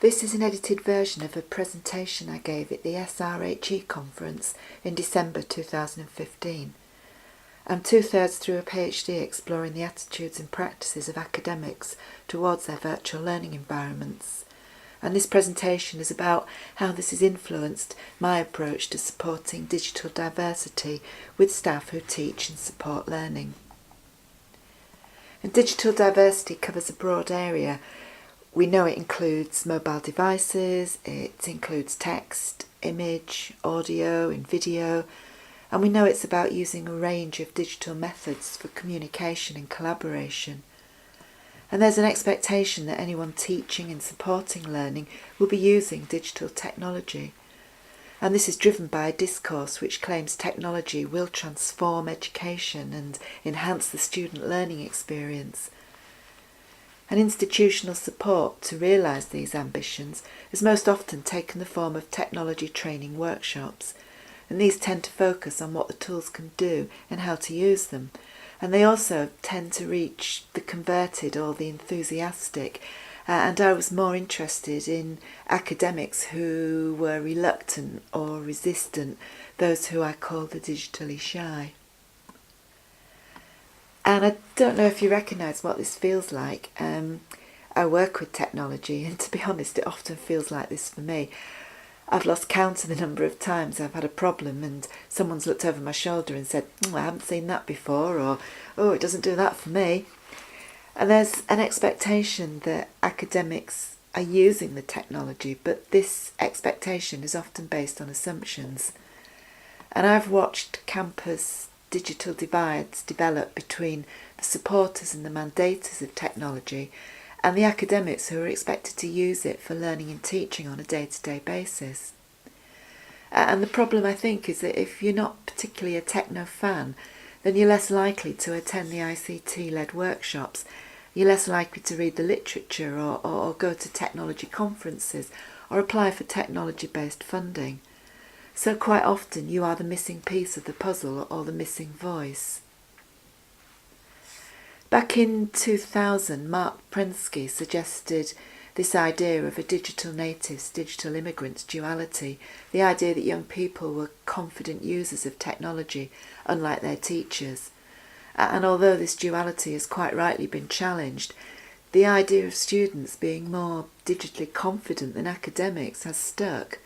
This is an edited version of a presentation I gave at the SRHE conference in December 2015. I'm 2/3 through a PhD exploring the attitudes and practices of academics towards their virtual learning environments. And this presentation is about how this has influenced my approach to supporting digital diversity with staff who teach and support learning. And digital diversity covers a broad area. We know it includes mobile devices, it includes text, image, audio and video, and we know it's about using a range of digital methods for communication and collaboration. And there's an expectation that anyone teaching and supporting learning will be using digital technology. And this is driven by a discourse which claims technology will transform education and enhance the student learning experience. And institutional support to realise these ambitions has most often taken the form of technology training workshops, and these tend to focus on what the tools can do and how to use them, and they also tend to reach the converted or the enthusiastic, and I was more interested in academics who were reluctant or resistant, those who I call the digitally shy. And I don't know if you recognise what this feels like. I work with technology, and to be honest, it often feels like this for me. I've lost count of the number of times I've had a problem and someone's looked over my shoulder and said, I haven't seen that before, or, oh, it doesn't do that for me. And there's an expectation that academics are using the technology, but this expectation is often based on assumptions. And I've watched campus digital divides develop between the supporters and the mandators of technology and the academics who are expected to use it for learning and teaching on a day-to-day basis. And the problem, I think, is that if you're not particularly a techno fan, then you're less likely to attend the ICT-led workshops, you're less likely to read the literature or go to technology conferences or apply for technology-based funding. So quite often you are the missing piece of the puzzle or the missing voice. Back in 2000, Mark Prensky suggested this idea of a digital natives, digital immigrants duality, the idea that young people were confident users of technology, unlike their teachers. And although this duality has quite rightly been challenged, the idea of students being more digitally confident than academics has stuck.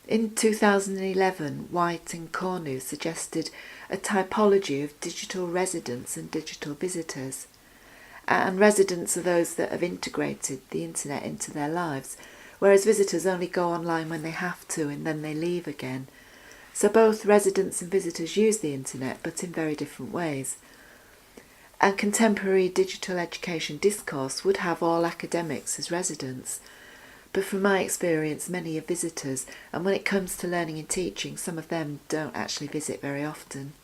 In 2011, White and Cornu suggested a typology of digital residents and digital visitors. And residents are those that have integrated the internet into their lives, whereas visitors only go online when they have to and then they leave again. So both residents and visitors use the internet, but in very different ways. And contemporary digital education discourse would have all academics as residents. But from my experience, many are visitors, and when it comes to learning and teaching, some of them don't actually visit very often.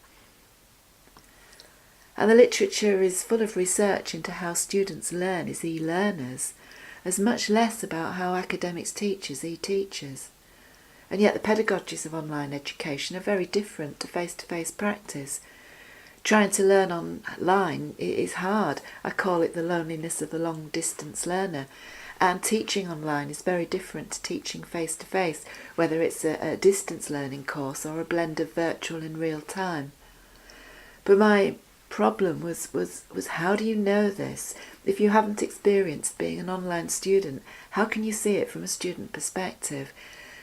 And the literature is full of research into how students learn as e-learners, as much less about how academics teach as e-teachers. And yet the pedagogies of online education are very different to face-to-face practice. Trying to learn online is hard. I call it the loneliness of the long-distance learner. And teaching online is very different to teaching face-to-face, whether it's a distance learning course or a blend of virtual and real time. But my problem was how do you know this? If you haven't experienced being an online student, how can you see it from a student perspective?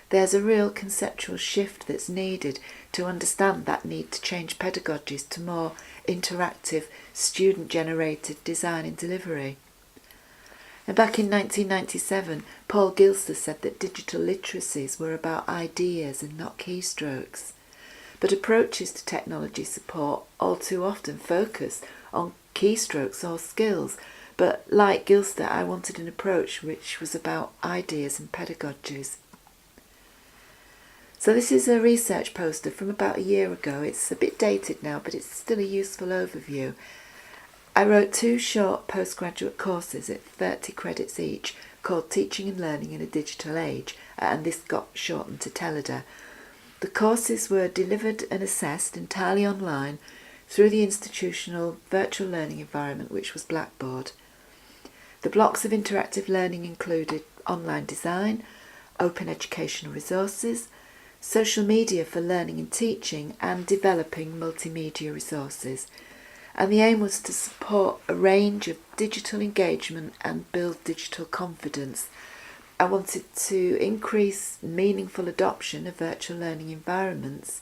There's a real conceptual shift that's needed to understand that need to change pedagogies to more interactive, student-generated design and delivery. And back in 1997, Paul Gilster said that digital literacies were about ideas and not keystrokes. But approaches to technology support all too often focus on keystrokes or skills. But like Gilster, I wanted an approach which was about ideas and pedagogies. So this is a research poster from about a year ago. It's a bit dated now, but it's still a useful overview. I wrote 2 short postgraduate courses at 30 credits each called Teaching and Learning in a Digital Age, and this got shortened to TELEDA. The courses were delivered and assessed entirely online through the institutional virtual learning environment, which was Blackboard. The blocks of interactive learning included online design, open educational resources, social media for learning and teaching, and developing multimedia resources. And the aim was to support a range of digital engagement and build digital confidence. I wanted to increase meaningful adoption of virtual learning environments,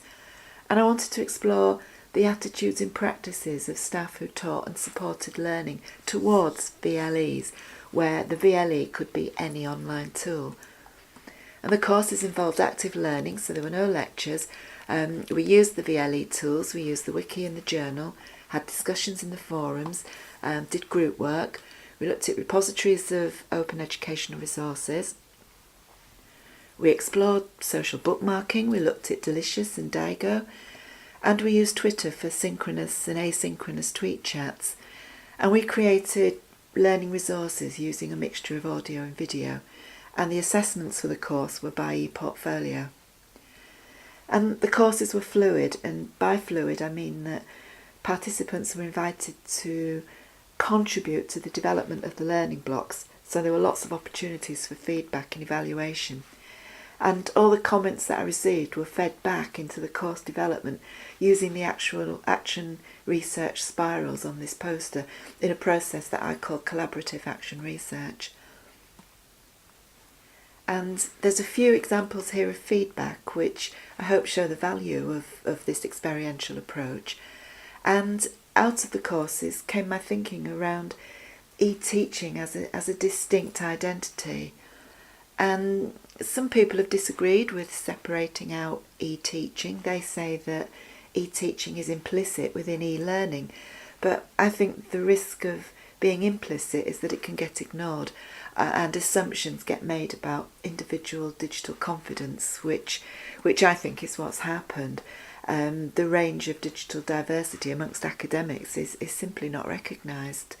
and I wanted to explore the attitudes and practices of staff who taught and supported learning towards VLEs, where the VLE could be any online tool. And the courses involved active learning, so there were no lectures. We used the VLE tools, we used the wiki and the journal, had discussions in the forums, did group work. We looked at repositories of open educational resources. We explored social bookmarking, we looked at Delicious and Daigo, and we used Twitter for synchronous and asynchronous tweet chats. And we created learning resources using a mixture of audio and video, and the assessments for the course were by ePortfolio. And the courses were fluid, and by fluid I mean that participants were invited to contribute to the development of the learning blocks, so there were lots of opportunities for feedback and evaluation. And all the comments that I received were fed back into the course development using the actual action research spirals on this poster in a process that I call collaborative action research. And there's a few examples here of feedback which I hope show the value of this experiential approach. And out of the courses came my thinking around e-teaching as a distinct identity. And some people have disagreed with separating out e-teaching. They say that e-teaching is implicit within e-learning, but I think the risk of being implicit is that it can get ignored and assumptions get made about individual digital confidence, which I think is what's happened. The range of digital diversity amongst academics is simply not recognised.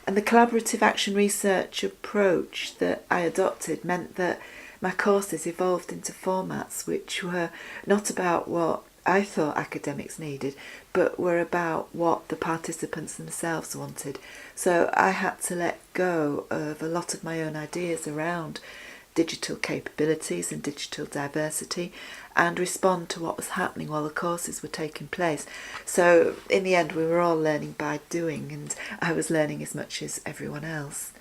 And the collaborative action research approach that I adopted meant that my courses evolved into formats which were not about what I thought academics needed, but were about what the participants themselves wanted. So I had to let go of a lot of my own ideas around digital capabilities and digital diversity and respond to what was happening while the courses were taking place. So in the end we were all learning by doing, and I was learning as much as everyone else.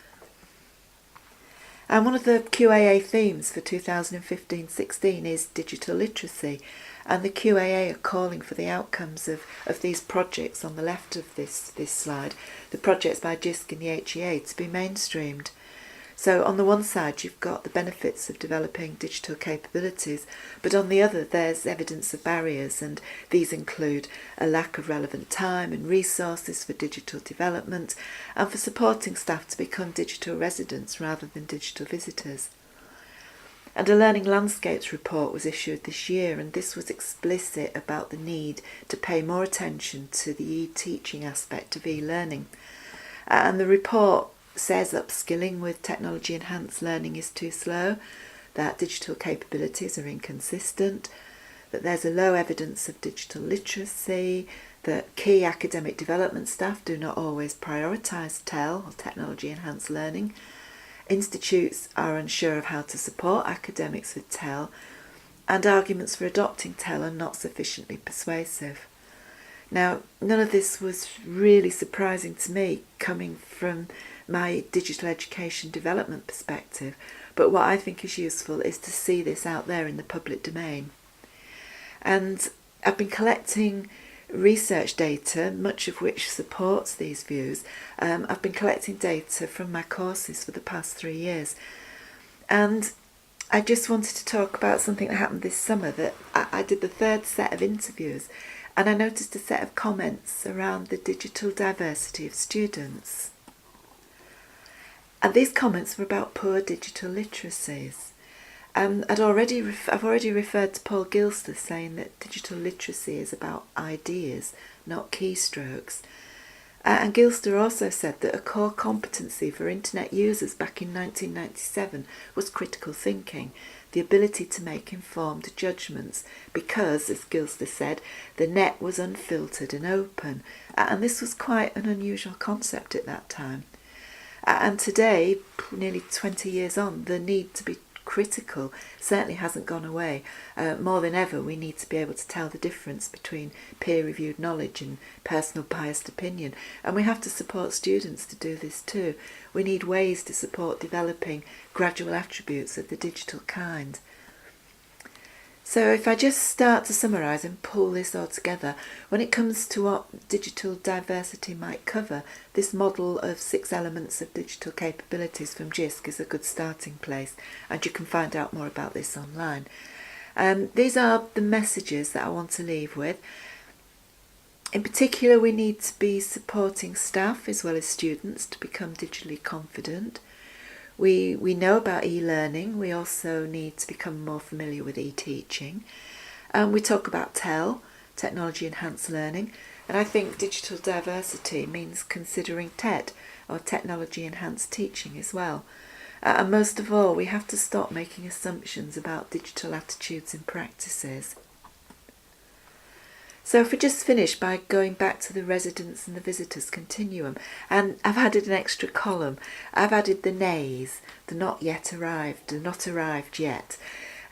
And one of the QAA themes for 2015-16 is digital literacy, and the QAA are calling for the outcomes of these projects on the left of this slide, the projects by JISC and the HEA, to be mainstreamed. So on the one side you've got the benefits of developing digital capabilities, but on the other there's evidence of barriers, and these include a lack of relevant time and resources for digital development and for supporting staff to become digital residents rather than digital visitors. And a Learning Landscapes report was issued this year, and this was explicit about the need to pay more attention to the e-teaching aspect of e-learning. And the report says upskilling with technology-enhanced learning is too slow, that digital capabilities are inconsistent, that there's a low evidence of digital literacy, that key academic development staff do not always prioritise TEL, or technology-enhanced learning, institutes are unsure of how to support academics with TEL, and arguments for adopting TEL are not sufficiently persuasive. Now, none of this was really surprising to me coming from my digital education development perspective, but what I think is useful is to see this out there in the public domain. And I've been collecting research data, much of which supports these views. I've been collecting data from my courses for the past 3 years, and I just wanted to talk about something that happened this summer, that I did the 3rd set of interviews, and I noticed a set of comments around the digital diversity of students. And these comments were about poor digital literacies. I've already referred to Paul Gilster saying that digital literacy is about ideas, not keystrokes. And Gilster also said that a core competency for internet users back in 1997 was critical thinking, the ability to make informed judgments, because, as Gilster said, the net was unfiltered and open, and this was quite an unusual concept at that time. And today, nearly 20 years on, the need to be critical certainly hasn't gone away. More than ever, we need to be able to tell the difference between peer-reviewed knowledge and personal biased opinion. And we have to support students to do this too. We need ways to support developing gradual attributes of the digital kind. So if I just start to summarise and pull this all together, when it comes to what digital diversity might cover, this model of 6 elements of digital capabilities from JISC is a good starting place, and you can find out more about this online. These are the messages that I want to leave with. In particular, we need to be supporting staff as well as students to become digitally confident. We know about e-learning. We also need to become more familiar with e-teaching. We talk about TEL, technology enhanced learning, and I think digital diversity means considering TED, or technology enhanced teaching, as well. And most of all, we have to stop making assumptions about digital attitudes and practices. So if we just finish by going back to the residents and the visitors continuum, and I've added an extra column. I've added the nays, the not yet arrived, the not arrived yet.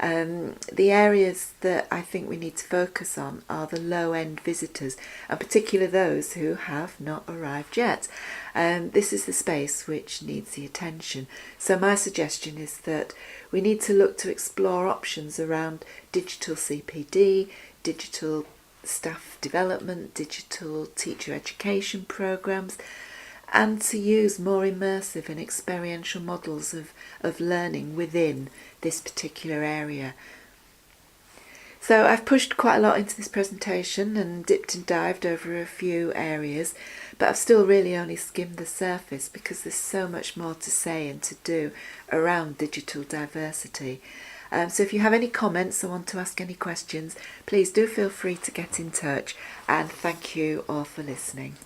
The areas that I think we need to focus on are the low-end visitors, and particularly those who have not arrived yet. This is the space which needs the attention. So my suggestion is that we need to look to explore options around digital CPD, digital staff development, digital teacher education programs, and to use more immersive and experiential models of learning within this particular area. So I've pushed quite a lot into this presentation and dipped and dived over a few areas, but I've still really only skimmed the surface because there's so much more to say and to do around digital diversity. So if you have any comments or want to ask any questions, please do feel free to get in touch, and thank you all for listening.